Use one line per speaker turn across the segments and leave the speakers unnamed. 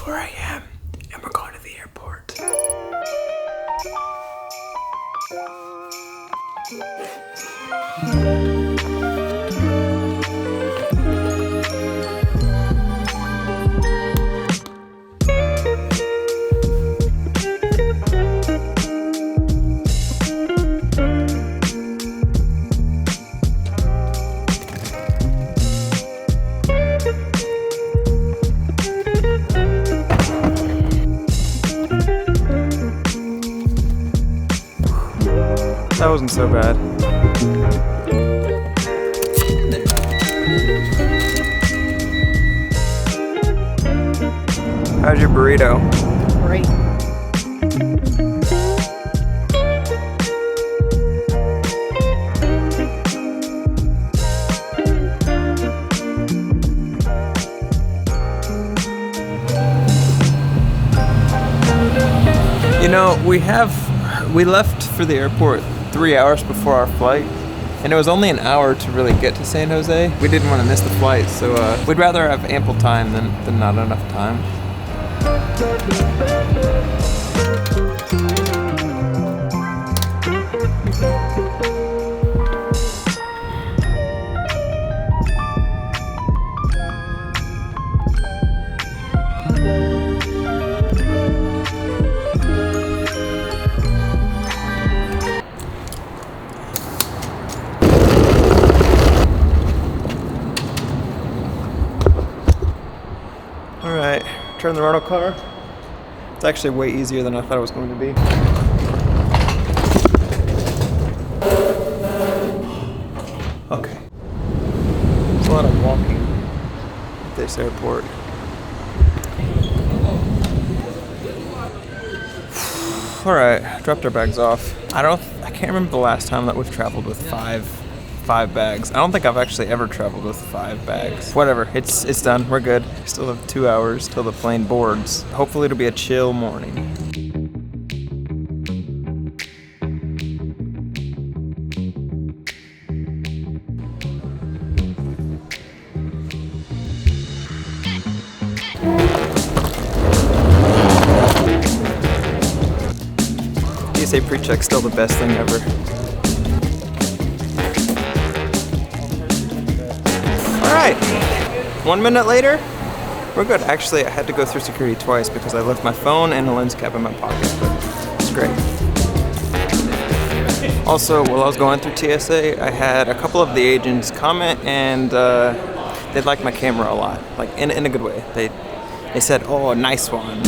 4 a.m. and we're going to the airport. That wasn't so bad. How's your burrito?
Great.
You know, we left for the airport 3 hours before our flight, and it was only an hour to really get to San Jose. We didn't want to miss the flight, so we'd rather have ample time than not enough time. Alright, turn the rental car. It's actually way easier than I thought it was going to be. Okay. There's a lot of walking at this airport. Alright, dropped our bags off. I can't remember the last time that we've traveled with five bags. I don't think I've actually ever traveled with 5 bags. Whatever, it's done, we're good. Still have 2 hours till the plane boards. Hopefully it'll be a chill morning. TSA pre-check's still the best thing ever. Alright, 1 minute later, we're good. Actually, I had to go through security twice because I left my phone and a lens cap in my pocket, but it's great. Also, while I was going through TSA, I had a couple of the agents comment, and they liked my camera a lot, like in a good way. They said, "Oh, nice one."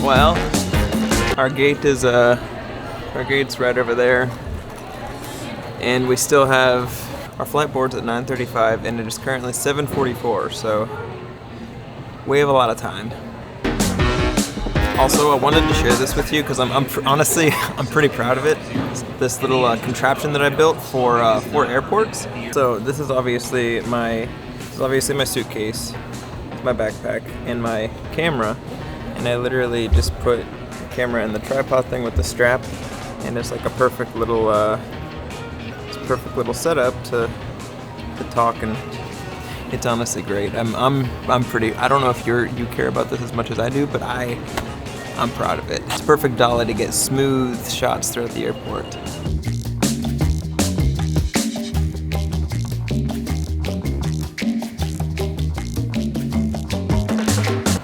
Well, our gate's right over there, and we still have our flight boards at 9:35, and it is currently 7:44, so we have a lot of time. Also, I wanted to share this with you because honestly I'm pretty proud of it. This little contraption that I built for airports. So this is obviously my suitcase, my backpack, and my camera. And I literally just put the camera in the tripod thing with the strap, and it's like a perfect little setup to talk, and it's honestly great. I'm pretty. I don't know if you care about this as much as I do, but I'm proud of it. It's a perfect dolly to get smooth shots throughout the airport.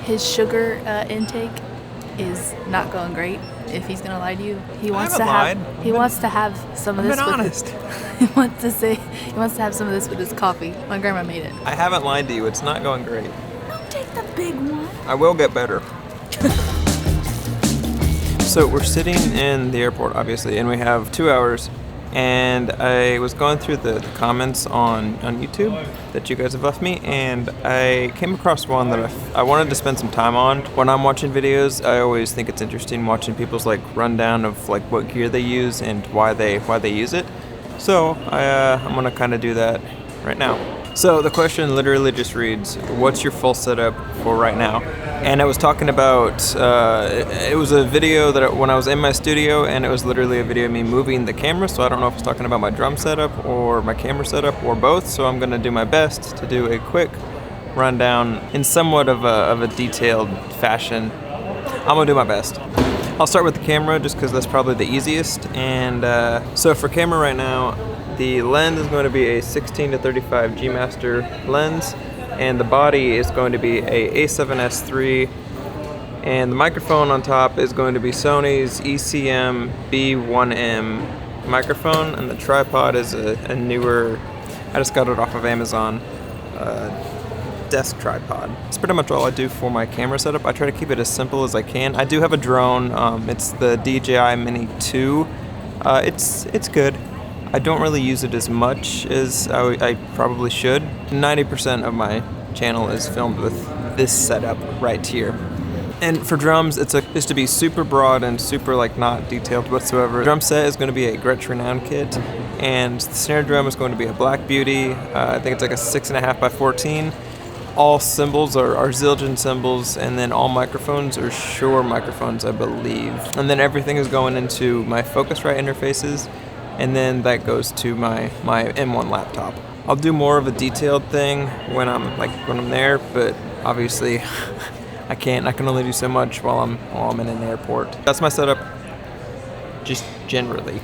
His sugar intake is not going great. If he's gonna lie to you, he wants to have some of this.
I've been honest.
He wants to have some of this with his coffee. My grandma made it.
I haven't lied to you. It's not going great.
Don't take the big one.
I will get better. So we're sitting in the airport, obviously, and we have 2 hours. And I was going through the comments on YouTube that you guys have left me, and I came across one that I wanted to spend some time on. When I'm watching videos, I always think it's interesting watching people's like rundown of like what gear they use and why they use it. So I'm gonna kind of do that right now. So the question literally just reads, what's your full setup for right now? And I was talking about, it was a video that when I was in my studio, and it was literally a video of me moving the camera, so I don't know if it's talking about my drum setup or my camera setup or both, so I'm gonna do my best to do a quick rundown in somewhat of a detailed fashion. I'm gonna do my best. I'll start with the camera just because that's probably the easiest. And so for camera right now, the lens is going to be a 16-35 G Master lens, and the body is going to be a A7S III, and the microphone on top is going to be Sony's ECM B1M microphone, and the tripod is a newer, I just got it off of Amazon, desk tripod. That's pretty much all I do for my camera setup. I try to keep it as simple as I can. I do have a drone. It's the DJI Mini 2. It's good. I don't really use it as much as I probably should. 90% of my channel is filmed with this setup right here. And for drums, it's to be super broad and super like not detailed whatsoever. The drum set is going to be a Gretsch Renown kit, and the snare drum is going to be a Black Beauty. I think it's like a 6.5 by 14. All cymbals are Zildjian cymbals, and then all microphones are Shure microphones, I believe. And then everything is going into my Focusrite interfaces, and then that goes to my M1 laptop. I'll do more of a detailed thing when I'm there, but obviously I can only do so much while I'm in an airport. That's my setup, just generally.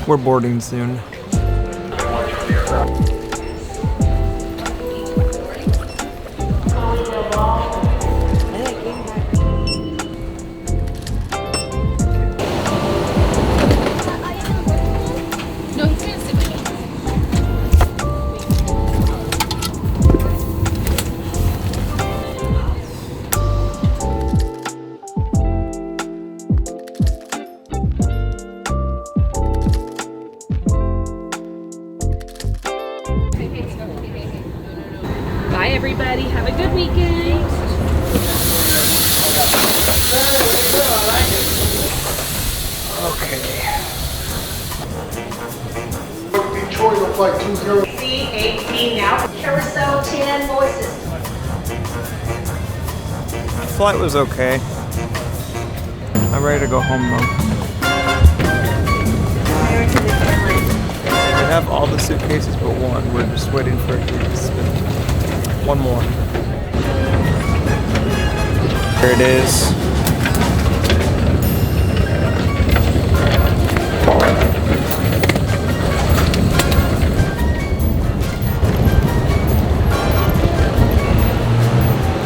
We're boarding soon.
Bye everybody, have a good weekend.
Okay.
Detroit on flight 20.
C-18 now. Carousel 10 voices.
The flight was okay. I'm ready to go home though. We have all the suitcases but one. We're just waiting for it to spin. One more. There it is.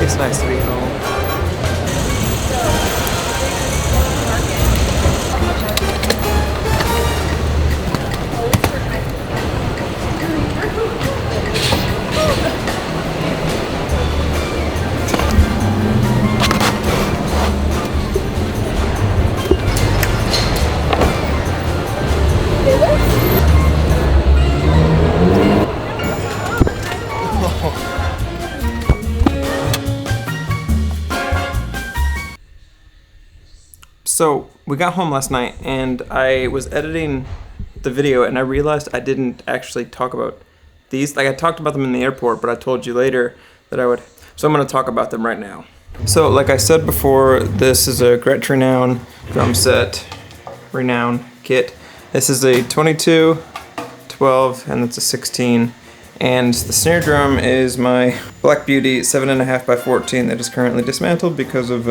It's nice to be home. So we got home last night and I was editing the video and I realized I didn't actually talk about these. Like I talked about them in the airport, but I told you later that I would. So I'm going to talk about them right now. So like I said before, this is a Gretsch Renown drum set, Renown kit. This is a 22, 12, and it's a 16. And the snare drum is my Black Beauty 7.5 by 14 that is currently dismantled because of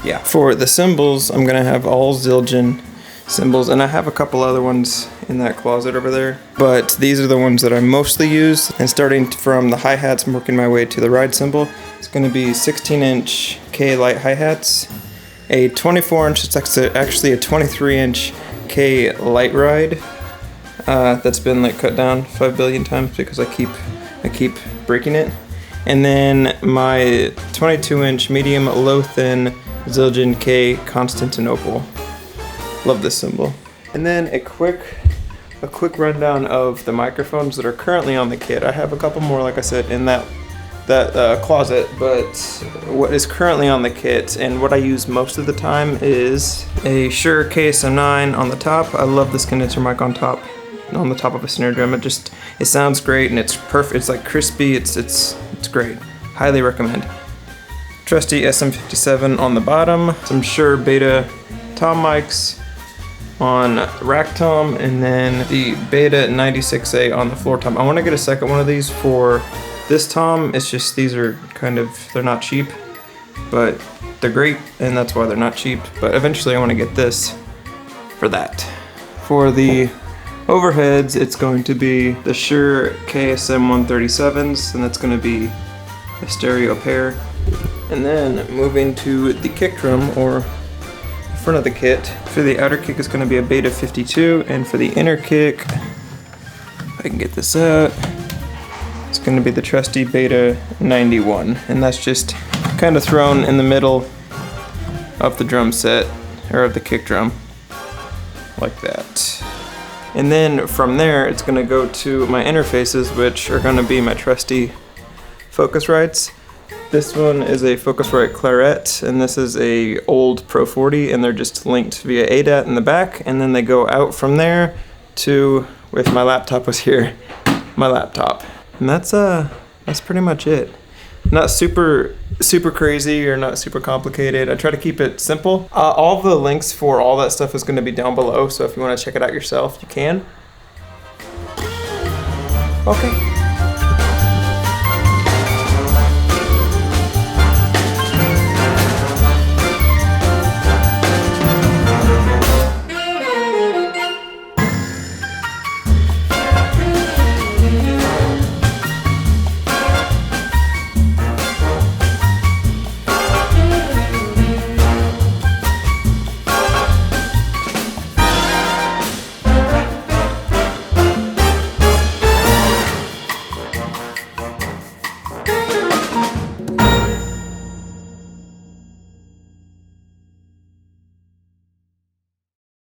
yeah. For the cymbals, I'm gonna have all Zildjian cymbals, and I have a couple other ones in that closet over there. But these are the ones that I mostly use. And starting from the hi-hats, I'm working my way to the ride cymbal. It's gonna be 16-inch K light hi-hats, a 24-inch, it's actually a 23-inch K light ride. That's been like cut down 5 billion times because I keep breaking it. And then my 22-inch medium low thin Zildjian K Constantinople. Love this cymbal. And then a quick rundown of the microphones that are currently on the kit. I have a couple more, like I said, in that closet, but what is currently on the kit and what I use most of the time is a Shure KSM9 on the top. I love this condenser mic on the top of a snare drum. It sounds great and it's perfect. It's like crispy. It's great. Highly recommend. Trusty SM57 on the bottom. Some Shure Beta tom mics on rack tom, and then the Beta 96A on the floor tom. I want to get a second one of these for this tom. It's just these are they're not cheap, but they're great, and that's why they're not cheap. But eventually I want to get this for that. For the overheads, it's going to be the Shure KSM 137s, and that's going to be a stereo pair. And then moving to the kick drum, or front of the kit. For the outer kick is going to be a Beta 52, and for the inner kick, if I can get this out, it's going to be the trusty Beta 91, and that's just kind of thrown in the middle of the drum set, or of the kick drum, like that. And then from there, it's going to go to my interfaces, which are going to be my trusty Focusrites. This one is a Focusrite Claret, and this is a old Pro 40, and they're just linked via ADAT in the back, and then they go out from there to, if my laptop was here, my laptop. And that's pretty much it. Not super crazy or not super complicated. I try to keep it simple. All the links for all that stuff is going to be down below, so if you want to check it out yourself, you can. Okay.